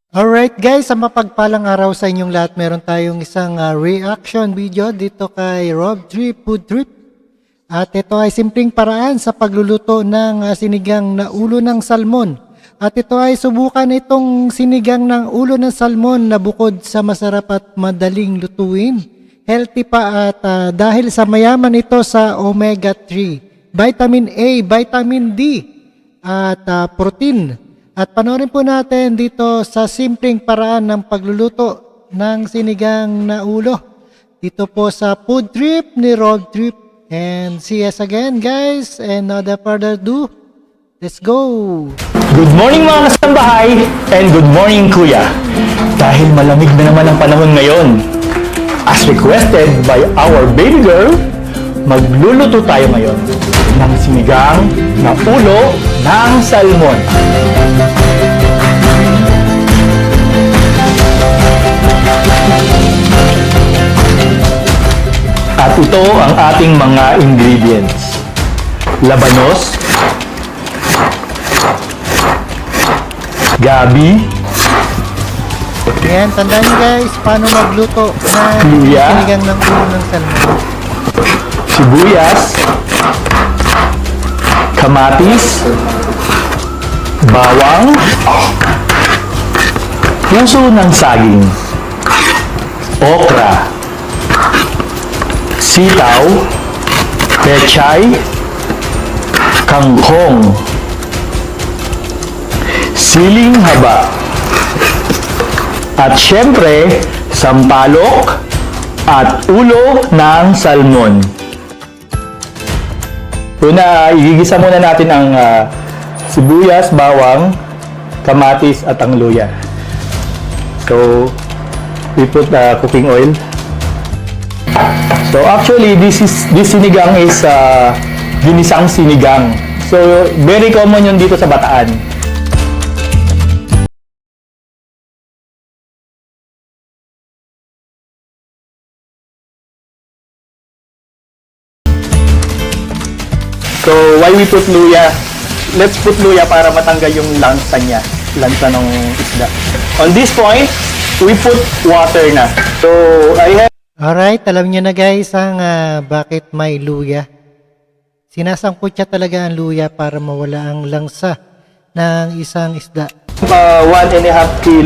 Alright guys, sa mapagpalang araw sa inyong lahat, meron tayong isang reaction video dito kay Rob Drip Food Trip. At ito ay simpleng paraan sa pagluluto ng sinigang na ulo ng salmon. At ito ay subukan itong sinigang ng ulo ng salmon na bukod sa masarap at madaling lutuin, healthy pa at dahil sa mayaman ito sa omega-3, vitamin A, vitamin D at protein. At panoorin po natin dito sa simpleng paraan ng pagluluto ng sinigang na ulo. Dito po sa Food Trip ni Rob Trip. And see us again guys. And without further ado, let's go! Good morning mga kasambahay and good morning kuya. Dahil malamig na naman ang panahon ngayon, as requested by our baby girl, magluluto tayo ngayon ng sinigang na ulo ng salmon. At ito ang ating mga ingredients. Labanos, gabi, Ayan, tandaan nyo guys, paano magluto ng Luya. sinigang ng ulo ng salmon. sibuyas, kamatis, bawang, puso ng saging, okra, sitaw, pechay, kangkong, siling haba, at syempre, sampalok at ulo ng salmon. Una, igigisa muna natin ang sibuyas, bawang, kamatis at ang luya. So, we put cooking oil. So actually, this sinigang is ginisang sinigang. So, very common yun dito sa Bataan. So, why we put luya? Let's put luya para matanggal yung lansa niya. Lansa ng isda. On this point, we put water na. So, I have Alright, alam nyo na guys ang bakit may luya. Sinasangkot siya talaga ang luya para mawala ang langsa ng isang isda. 1.5 kilo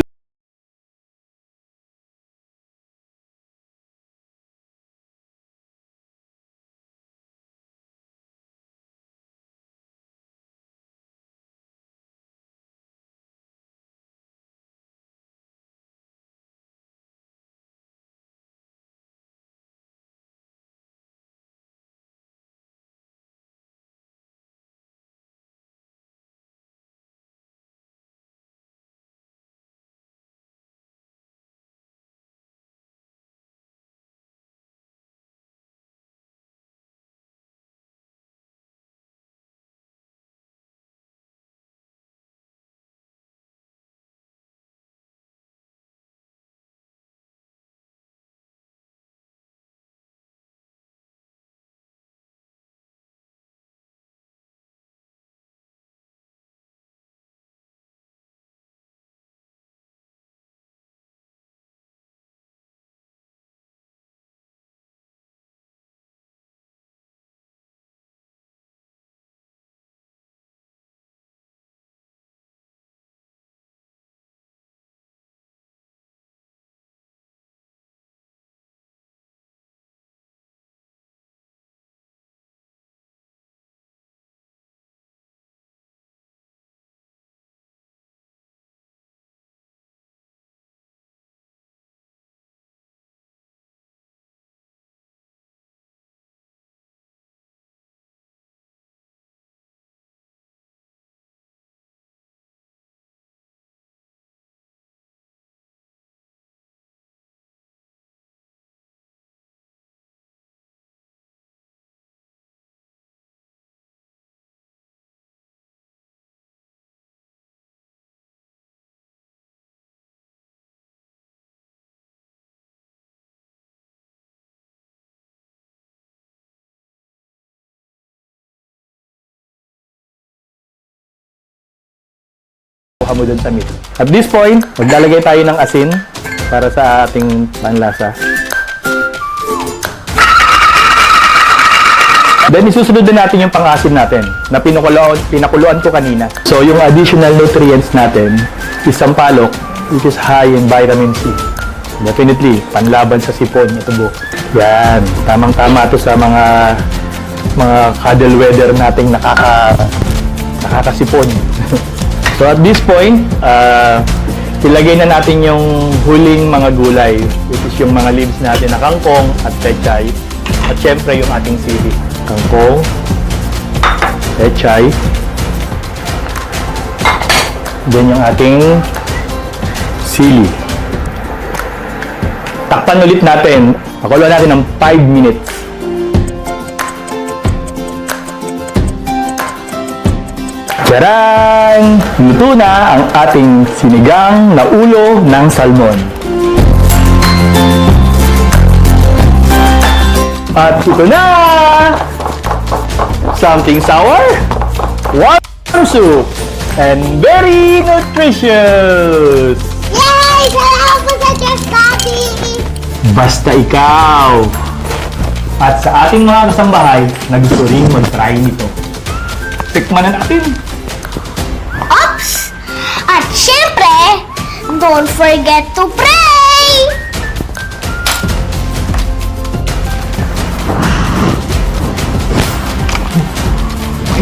hawakan mo dun sa meat. At this point, maglalagay tayo ng asin para sa ating panlasa. Then, isusunod din natin yung pang-asin natin na pinakuluan ko kanina. So, yung additional nutrients natin is sampalok, which is high in vitamin C. Definitely, panlaban sa sipon at tubo. Yan, tamang-tama to sa mga cuddle weather nating nakakasipon. So, at this point, ilagay na natin yung huling mga gulay, which is yung mga leaves natin na kangkong at pechay. At syempre, yung ating sili. Kangkong, pechay, then yung ating sili. Takpan ulit natin. Pakuluan natin ng 5 minutes. Tcharan! Luto na ang ating sinigang na ulo ng salmon. At ito na! Something sour, warm soup, and very nutritious! Yay! Salamat po sa Chef Daddy! Basta ikaw! At sa ating mga kasambahay na gusto rin mag-try nito. Tikman na natin! Oops! At syempre, don't forget to pray!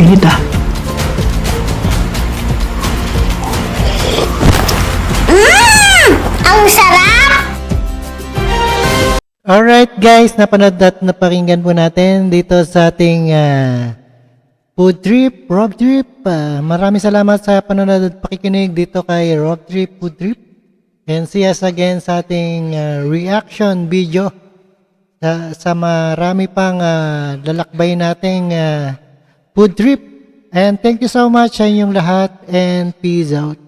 Init ah! Ang sarap! Alright guys, napanood at napakinggan po natin dito sa ating food trip, Rob Trip. Maraming salamat sa panonood at pakikinig dito kay Rob Trip Food Trip. And see us again sa ating reaction video sa marami pang lalakbay nating food trip. And thank you so much sa inyong lahat and peace out.